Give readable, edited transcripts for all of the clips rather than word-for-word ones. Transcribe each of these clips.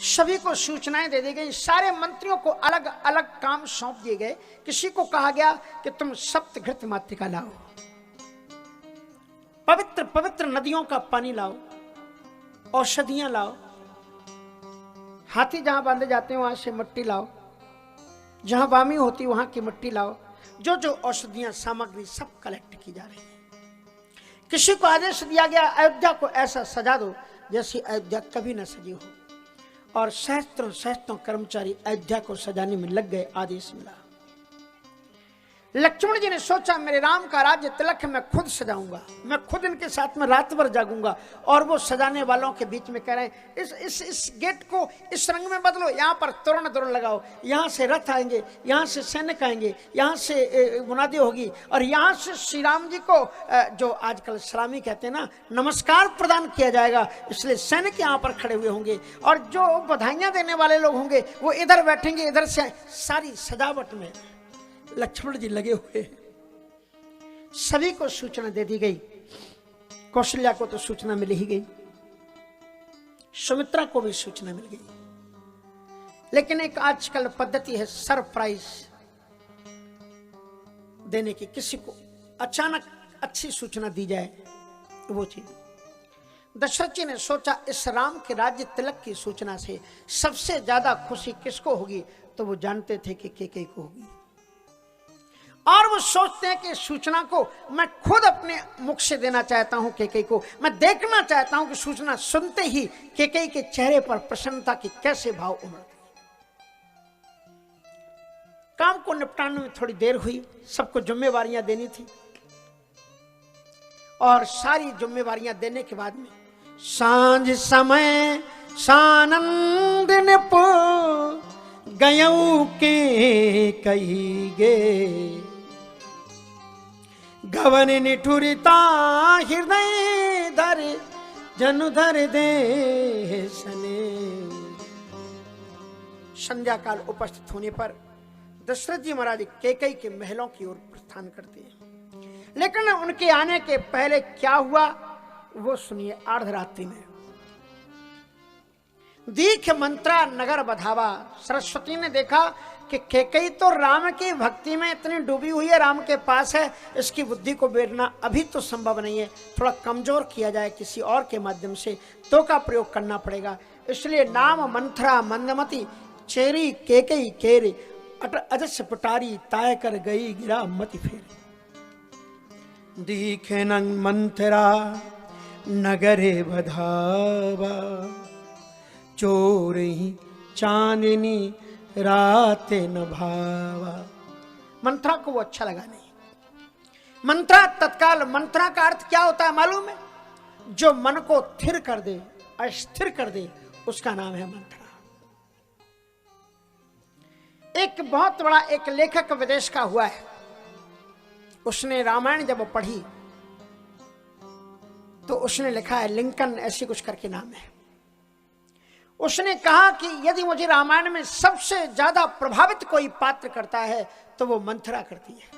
सभी को सूचनाएं दे दी गई, सारे मंत्रियों को अलग अलग काम सौंप दिए गए। किसी को कहा गया कि तुम सप्तघृत मातृका लाओ, पवित्र पवित्र नदियों का पानी लाओ, औषधियां लाओ, हाथी जहां बांधे जाते हैं वहां से मिट्टी लाओ, जहां वामी होती वहां की मिट्टी लाओ, जो जो औषधियां सामग्री सब कलेक्ट की जा रही है। किसी को आदेश दिया गया अयोध्या को ऐसा सजा दो जैसी अयोध्या कभी न सजी हो, और सहस्त्रों सहस्त्रों कर्मचारी अयोध्या को सजाने में लग गए। आदेश मिला। लक्ष्मण जी ने सोचा मेरे राम का राज्य तिलक मैं खुद सजाऊंगा, मैं खुद इनके साथ में रात भर जागूंगा। और वो सजाने वालों के बीच में कह रहे हैं इस गेट को इस रंग में बदलो, यहाँ पर तोरण तोरण लगाओ, यहाँ से रथ आएंगे, यहाँ से सैनिक आएंगे, यहाँ से मुनादी होगी, और यहाँ से श्री राम जी को जो आजकल सलामी कहते हैं ना, नमस्कार प्रदान किया जाएगा, इसलिए सैनिक यहाँ पर खड़े हुए होंगे, और जो बधाइयाँ देने वाले लोग होंगे वो इधर बैठेंगे, इधर से सारी सजावट में लक्ष्मण जी लगे हुए। सभी को सूचना दे दी गई। कौशल्या को तो सूचना मिल ही गई, सुमित्रा को भी सूचना मिल गई, लेकिन एक आजकल पद्धति है सरप्राइज देने की, किसी को अचानक अच्छी सूचना दी जाए वो चीज। दशरथ जी ने सोचा इस राम के राज्य तिलक की सूचना से सबसे ज्यादा खुशी किसको होगी, तो वो जानते थे कि कैकेयी को होगी, और वो सोचते हैं कि सूचना को मैं खुद अपने मुख से देना चाहता हूं कैकेयी को। मैं देखना चाहता हूं कि सूचना सुनते ही कैकेयी के चेहरे पर प्रसन्नता की कैसे भाव उमड़ते। काम को निपटाने में थोड़ी देर हुई, सबको जिम्मेवारियां देनी थी, और सारी जिम्मेवारियां देने के बाद में सांझ समय सानंद निप गयऊ के कही गे, गवन निठुरता हृदय धर जनु धर दे सने। संध्या काल उपस्थित होने पर दशरथ जी महाराज कैकेयी के महलों की ओर प्रस्थान करते हैं, लेकिन उनके आने के पहले क्या हुआ वो सुनिए। अर्धरात्रि में दीख मंत्रा नगर बधावा, सरस्वती ने देखा कि कैकेयी तो राम की भक्ति में इतनी डूबी हुई है, राम के पास है, इसकी बुद्धि को बेरना अभी तो संभव नहीं है, थोड़ा कमजोर किया जाए किसी और के माध्यम से, तो का प्रयोग करना पड़ेगा। इसलिए नाम मंथरा मंदमती चेरी कैकेयी केरे, अजस पटारी ताय कर गई गिरा मति फेर। दीखे नंग मंथरा नगरे बधावा, चोरी चांदनी रात न भावा। मंत्रा को वो अच्छा लगा नहीं। मंत्रा तत्काल, मंत्रा का अर्थ क्या होता है मालूम है? जो मन को थिर कर दे, अस्थिर कर दे, उसका नाम है मंत्रा। एक बहुत बड़ा एक लेखक विदेश का हुआ है, उसने रामायण जब पढ़ी तो उसने लिखा है, लिंकन ऐसी कुछ करके नाम है, उसने कहा कि यदि मुझे रामायण में सबसे ज्यादा प्रभावित कोई पात्र करता है तो वो मंथरा करती है।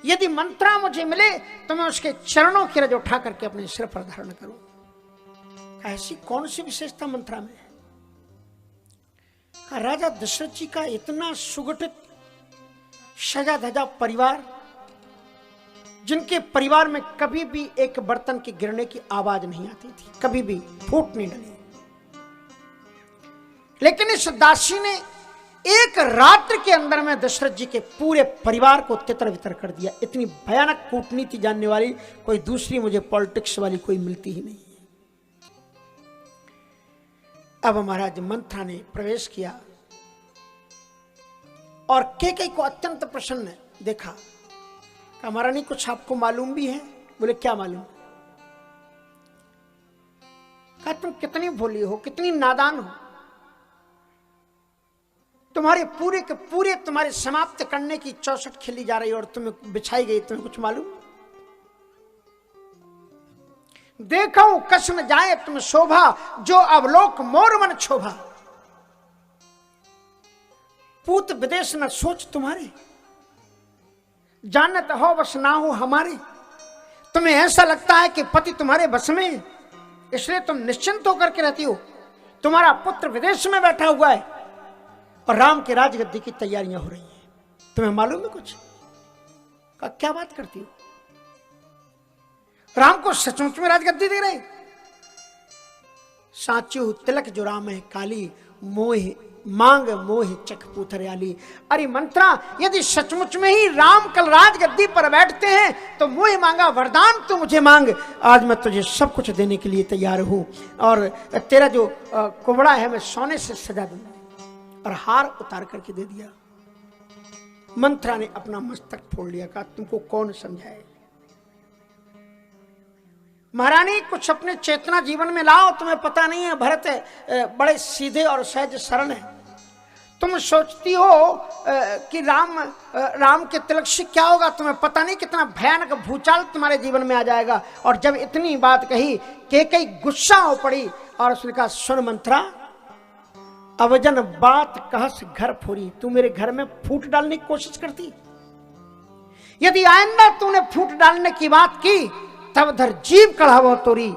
यदि मंत्रा मुझे मिले तो मैं उसके चरणों की रज उठा करके अपने सिर पर धारण करूं। ऐसी कौन सी विशेषता मंत्रा में है? राजा दशरथ जी का इतना सुगठित सजा धजा परिवार, जिनके परिवार में कभी भी एक बर्तन के गिरने की आवाज नहीं आती थी, कभी भी फूट नहीं डली, लेकिन इस दासी ने एक रात्र के अंदर में दशरथ जी के पूरे परिवार को तितर बितर कर दिया। इतनी भयानक कूटनीति जानने वाली कोई दूसरी मुझे पॉलिटिक्स वाली कोई मिलती ही नहीं है। अब महाराज मंत्रा ने प्रवेश किया और कैकेयी को अत्यंत प्रसन्न देखा। हमारा नहीं कुछ आपको मालूम भी है? बोले क्या मालूम? कहा तुम कितनी भोली हो, कितनी नादान हो, तुम्हारे पूरे के पूरे तुम्हारे समाप्त करने की चौसठ खेली जा रही है और तुम्हें बिछाई गई, तुम्हें कुछ मालूम? देखो कस न जाए तुम शोभा, जो अवलोक मोर मन क्षोभा। पूत विदेश न सोच तुम्हारे, जानत हो बस ना हो हमारे। तुम्हें ऐसा लगता है कि पति तुम्हारे बस में, इसलिए तुम निश्चिंत होकर के रहती हो। तुम्हारा पुत्र विदेश में बैठा हुआ है और राम की राजगद्दी की तैयारियां हो रही हैं, तुम्हें मालूम है कुछ? का क्या बात करती हो? राम को सचमुच में राजगद्दी दे रहे? साचू तिलक जो राम है काली, मोह मांग मोह चख पूथरयाली। अरे मंत्रा, यदि सचमुच में ही राम कल राजगद्दी पर बैठते हैं तो मोह मांगा वरदान तो मुझे मांग, आज मैं तुझे सब कुछ देने के लिए तैयार हूं। और तेरा जो कुबड़ा है मैं सोने से सजा दूंगा। और हार उतार करके दे दिया। मंत्रा ने अपना मस्तक फोड़ लिया, कहा तुमको कौन समझाए? महारानी कुछ अपने चेतना जीवन में लाओ, तुम्हें पता नहीं है भरत बड़े सीधे और सहज सरल है। तुम सोचती हो कि राम के तिलक से क्या होगा, तुम्हें पता नहीं कितना भयानक भूचाल तुम्हारे जीवन में आ जाएगा। और जब इतनी बात कही कई गुस्सा हो पड़ी और उसने कहा सुन मंत्रा, अवजन बात कहस घर फोरी, तू मेरे घर में फूट डालने की कोशिश करती। यदि आइंदा तूने फूट डालने की बात की तब धर जीव कढ़ावो तोरी,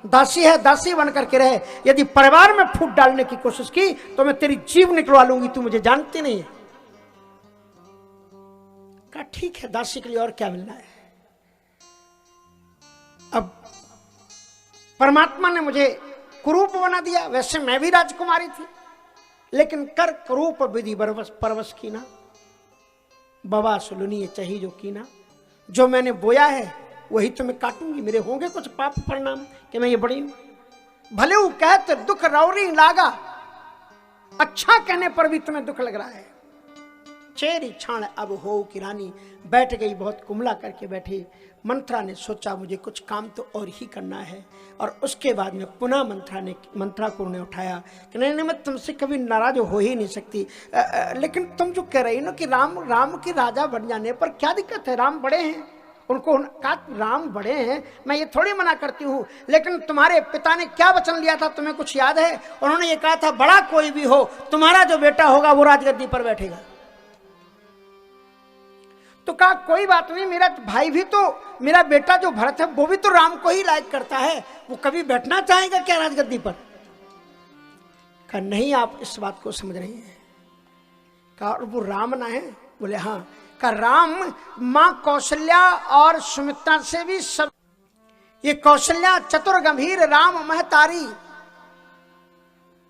दासी है दासी बन करके रहे। यदि परिवार में फूट डालने की कोशिश की तो मैं तेरी जीव निकलवा लूंगी, तू मुझे जानती नहीं है। कहा ठीक है, दासी के लिए और क्या मिलना है। अब परमात्मा ने मुझे कुरूप बना दिया, वैसे मैं भी राजकुमारी थी, लेकिन कर कुरूप विधि परवश की ना, बाबा सुलुनी चाहिए जो कीना, जो मैंने बोया है वही तो मैं काटूंगी। मेरे होंगे कुछ पाप परिणाम कि मैं ये बड़ी हूं। भले वो कहते दुख रौरी लागा, अच्छा कहने पर भी तुम्हें दुख लग रहा है। चेरी छाण अब हो की रानी बैठ गई, बहुत कुमला करके बैठी। मंत्रा ने सोचा मुझे कुछ काम तो और ही करना है। और उसके बाद में पुनः मंत्रा को उन्हें उठाया कि नहीं मैं तुमसे कभी नाराज हो ही नहीं सकती। लेकिन तुम जो कह रही हो कि राम के राजा बन जाने पर क्या दिक्कत है? राम बड़े हैं, उनको कहा राम बड़े हैं, मैं ये थोड़ी मना करती हूँ, लेकिन तुम्हारे पिता ने क्या वचन लिया था तुम्हें कुछ याद है? उन्होंने ये कहा था बड़ा कोई भी हो तुम्हारा जो बेटा होगा वो राजगद्दी पर बैठेगा। तो कहा कोई बात नहीं, मेरा भाई भी तो, मेरा बेटा जो भरत है वो भी तो राम को ही लायक करता है, वो कभी बैठना चाहेगा क्या राजगद्दी पर? कहा नहीं आप इस बात को समझ रही हैं। कहा और वो राम ना है? बोले हाँ। का राम मां कौशल्या और सुमित्रा से भी सब, ये कौशल्या चतुर गंभीर राम महतारी,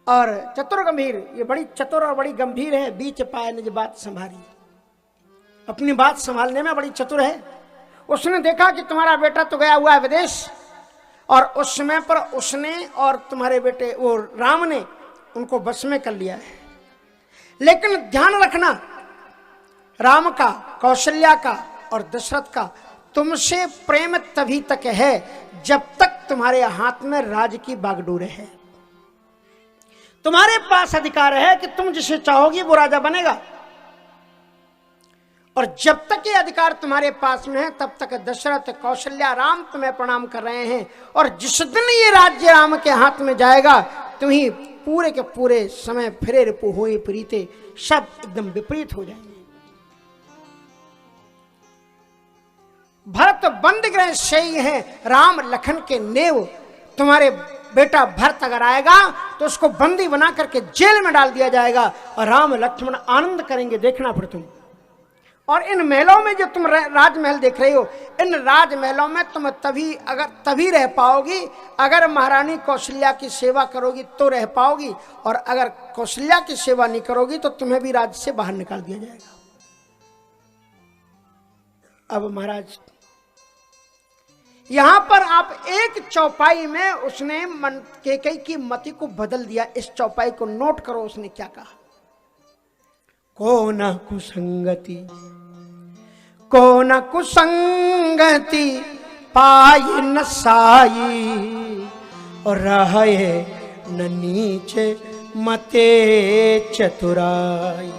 और चतुर गंभीर ये बड़ी चतुर और बड़ी गंभीर है, बीच पाए निज बात संभारी, अपनी बात संभालने में बड़ी चतुर है। उसने देखा कि तुम्हारा बेटा तो गया हुआ है विदेश, और उस समय पर उसने और तुम्हारे बेटे वो राम ने उनको बस में कर लिया है। लेकिन ध्यान रखना, राम का, कौशल्या का और दशरथ का तुमसे प्रेम तभी तक है जब तक तुम्हारे हाथ में राज की बागडोर है। तुम्हारे पास अधिकार है कि तुम जिसे चाहोगी वो राजा बनेगा, और जब तक ये अधिकार तुम्हारे पास में है तब तक दशरथ, कौशल्या, राम तुम्हें प्रणाम कर रहे हैं। और जिस दिन ये राज्य राम के हाथ में जाएगा तुम्ही पूरे के पूरे समय फिरे रिपु होए प्रीते, सब एकदम विपरीत हो जाएंगे। भरत बंद ग्रह से ही है राम लखन के नेव। तुम्हारे बेटा भरत अगर आएगा तो उसको बंदी बना करके जेल में डाल दिया जाएगा, और राम लक्ष्मण आनंद करेंगे, देखना फिर तुम। और इन महलों में जो तुम राजमहल देख रहे हो, इन राजमहलों में तुम तभी रह पाओगी अगर महारानी कौशल्या की सेवा करोगी तो रह पाओगी, और अगर कौशल्या की सेवा नहीं करोगी तो तुम्हें भी राज्य से बाहर निकाल दिया जाएगा। अब महाराज यहां पर आप एक चौपाई में उसने कैकेयी की मति को बदल दिया। इस चौपाई को नोट करो, उसने क्या कहा? को न कुसंगति पाई न साई, और रहे न नीचे मते चतुराई।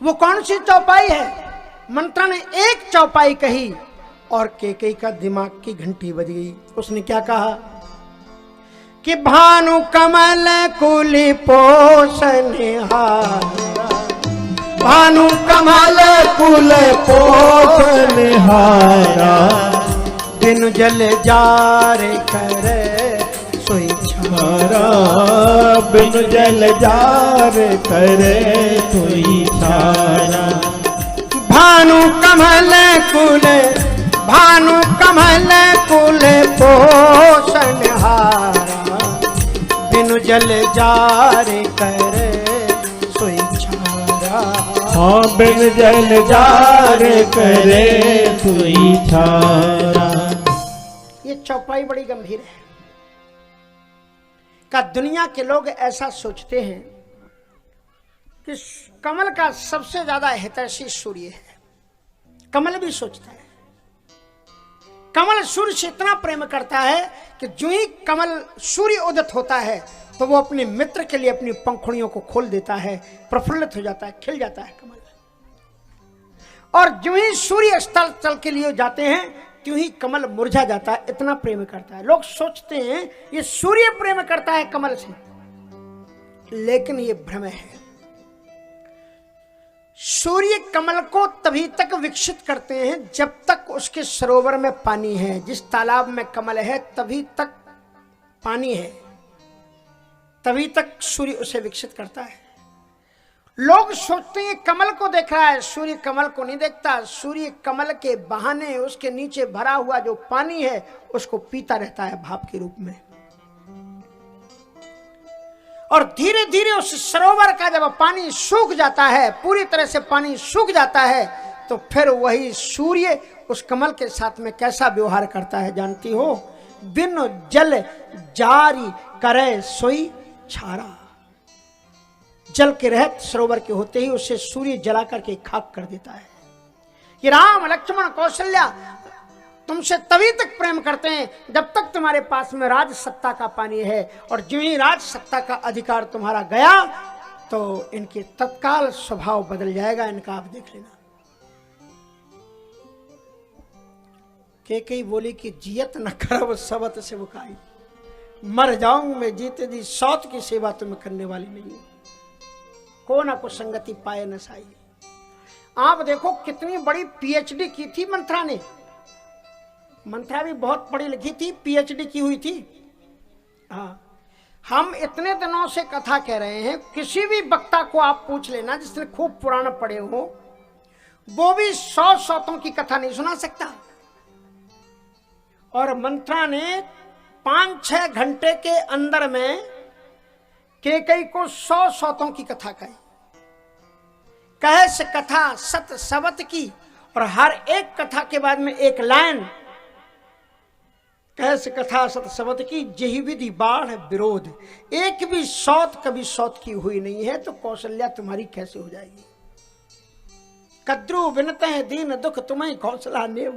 वो कौन सी चौपाई है? मंत्रा ने एक चौपाई कही और कैकेयी का दिमाग की घंटी बज गई। उसने क्या कहा कि भानु कमल कुली पोषनिहारा, भानु कमल कुल पोषनिहारा, दिन जल जारे करे सोई छारा, बिन जल जार करे सोई छारा। भानु कमल कुल, भानु कमल कुल पोषण हारा, बिनु जल जार करे सोई छारा। हाँ बिन जल जार करे सोई छारा। ये चौपाई बड़ी गंभीर है का दुनिया के लोग ऐसा सोचते हैं कि कमल का सबसे ज्यादा हितैषी सूर्य है। कमल भी सोचता है, कमल सूर्य से इतना प्रेम करता है कि जो ही कमल सूर्य उदित होता है तो वो अपने मित्र के लिए अपनी पंखुड़ियों को खोल देता है, प्रफुल्लित हो जाता है, खिल जाता है कमल। और जो ही सूर्य स्थल चल के लिए जाते हैं त्यों ही कमल मुरझा जाता है, इतना प्रेम करता है। लोग सोचते हैं ये सूर्य प्रेम करता है कमल से, लेकिन ये भ्रम है। सूर्य कमल को तभी तक विकसित करते हैं जब तक उसके सरोवर में पानी है। जिस तालाब में कमल है तभी तक पानी है, तभी तक सूर्य उसे विकसित करता है। लोग सोचते हैं कमल को देख रहा है, सूर्य कमल को नहीं देखता। सूर्य कमल के बहाने उसके नीचे भरा हुआ जो पानी है उसको पीता रहता है भाप के रूप में। और धीरे धीरे उस सरोवर का जब पानी सूख जाता है, पूरी तरह से पानी सूख जाता है, तो फिर वही सूर्य उस कमल के साथ में कैसा व्यवहार करता है जानती हो? बिन जल जारी करे सोई छारा। जल के रहत सरोवर के होते ही उसे सूर्य जला करके खाक कर देता है। ये राम लक्ष्मण कौशल्या तुमसे तभी तक प्रेम करते हैं जब तक तुम्हारे पास में राज सत्ता का पानी है, और जो ही राज सत्ता का अधिकार तुम्हारा गया तो इनके तत्काल स्वभाव बदल जाएगा। इनका आप देख लेना। कई बोली कि जियत न करब सबत से बुकाई, मर जाऊं मैं जीते जी सौत की सेवा तुम्हें करने वाली नहीं है। को ना को संगति पाए न साई। आप देखो कितनी बड़ी पीएचडी की थी मंत्रा ने। मंत्रा भी बहुत पढ़ी लिखी थी, पीएचडी की हुई थी। हाँ, हम इतने दिनों से कथा कह रहे हैं, किसी भी वक्ता को आप पूछ लेना जिसने खूब पुराण पढ़े हो, वो भी 100 सौतों की कथा नहीं सुना सकता। और मंत्रा ने 5-6 घंटे के अंदर में केकई को 100 सौतों की कथा कही। कहे से कथा सत सबत की, और हर एक कथा के बाद में एक लाइन, कहे से कथा सत सबत की जही विधि बाढ़ विरोध। एक भी सौत कभी सौत की हुई नहीं है, तो कौशल्या तुम्हारी कैसे हो जाएगी? कद्रु बिनते हैं दीन दुख तुम्हें कौशला नेव।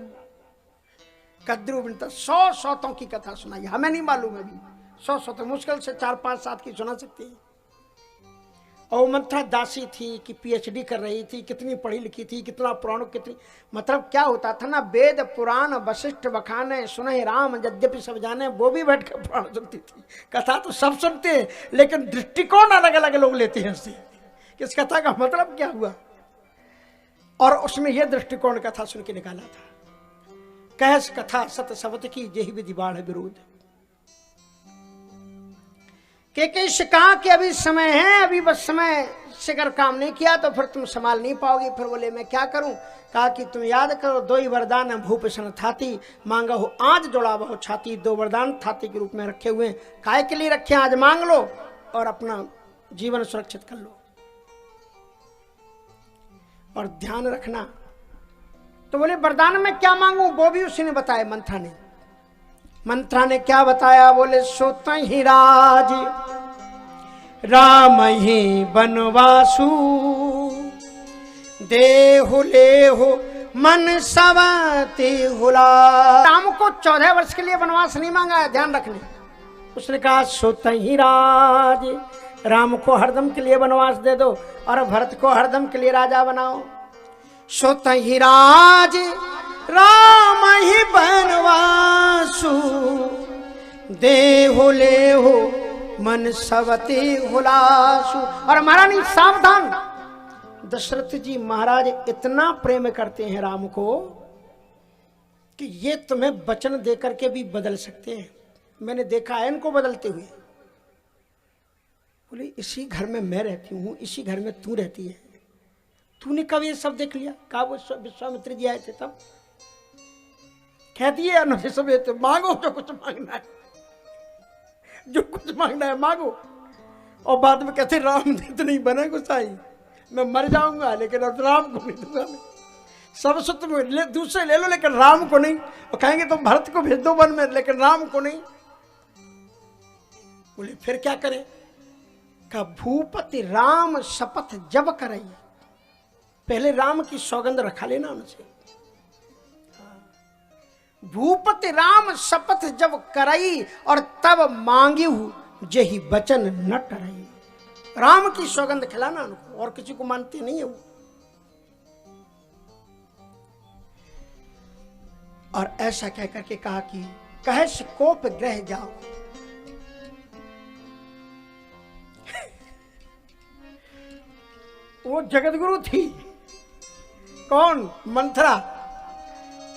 कद्रु बिनता 100 सौतों की कथा सुनाई, हमें नहीं मालूम अभी। 100 सौत मुश्किल से 4-5-7 की सुना सकती है। और मंत्रा दासी थी कि पीएचडी कर रही थी, कितनी पढ़ी लिखी थी, कितना पुराण, कितनी मतलब क्या होता था ना, वेद पुराण वशिष्ठ बखाने सुने राम यद्यपि सब जाने, वो भी बैठ कर पुराण सुनती थी। कथा तो सब सुनते हैं, लेकिन दृष्टिकोण अलग अलग लोग लेते हैं उससे कि इस कथा का मतलब क्या हुआ। और उसमें यह दृष्टिकोण कथा सुन के निकाला था। कहस कथा सत सबत की जही विधि बाढ़ विरोध। के शिका के अभी समय है, अभी बस समय से अगर काम नहीं किया तो फिर तुम संभाल नहीं पाओगे। फिर बोले मैं क्या करूं? कहा कि तुम याद करो, 2 वरदान भूप सन थाती, मांगा हो आज जोड़ा बहु छाती। 2 वरदान थाती के रूप में रखे हुए, काय के लिए रखे? आज मांग लो और अपना जीवन सुरक्षित कर लो। और ध्यान रखना। तो बोले वरदान में क्या मांगू? वो भी उसी ने बताया, मंत्रा ने। मंत्रा ने क्या बताया? बोले सोत ही राज राम ही बनवासु, देहु लेहु मन सवती हुला। राम को 14 वर्ष के लिए वनवास नहीं मांगा है, ध्यान रखने। उसने कहा सोत ही राज, राम को हरदम के लिए वनवास दे दो और भरत को हरदम के लिए राजा बनाओ। सोत ही राज राम ही बनवासु, देहु लेहु मन सवती हुलासु। और महारानी सावधान, दशरथ जी महाराज इतना प्रेम करते हैं राम को कि ये तुम्हें वचन देकर के भी बदल सकते हैं। मैंने देखा है इनको बदलते हुए। बोले इसी घर में मैं रहती हूँ, इसी घर में तू रहती है, तूने कब ये सब देख लिया? कहा वो विश्वामित्र जी आए थे तब। कहती है अनुज सब तो मांगो जो कुछ मांगना है, जो कुछ मांगना है मांगो। और बाद में कहते राम दीत नहीं बने गुसाई, मैं मर जाऊंगा लेकिन अब राम को नहीं दूंगा मैं। सब सुत में दूसरे ले लो लेकिन राम को नहीं। और कहेंगे तुम भरत को भेज दो वन में लेकिन राम को नहीं। बोले फिर क्या करें? कहा भूपति राम शपथ जब करई, पहले राम की सौगंध रखा लेना उनसे। भूपति राम शपथ जब करई और तब मांगी हूं जही वचन न टरई। राम की सौगंध खिलाना उनको, और किसी को मानते नहीं है वो। और ऐसा कह करके कहा कि कहे कोप ग्रह जाओ। वो जगतगुरु थी। कौन? मंथरा।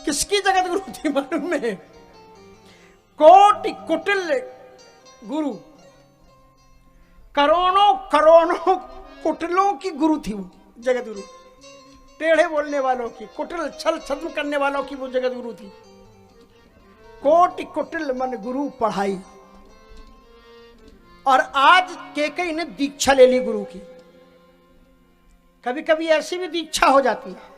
किसकी जगतगुरु थी मालूम है? कोटि कुटिल गुरु, करोड़ों करोड़ों कुटिलों की गुरु थी वो जगतगुरु। टेढ़े बोलने वालों की, कुटिल छल छद्म करने वालों की वो जगतगुरु थी। कोटि कुटिल मन गुरु पढ़ाई। और आज केकई ने दीक्षा ले ली गुरु की। कभी कभी ऐसी भी दीक्षा हो जाती है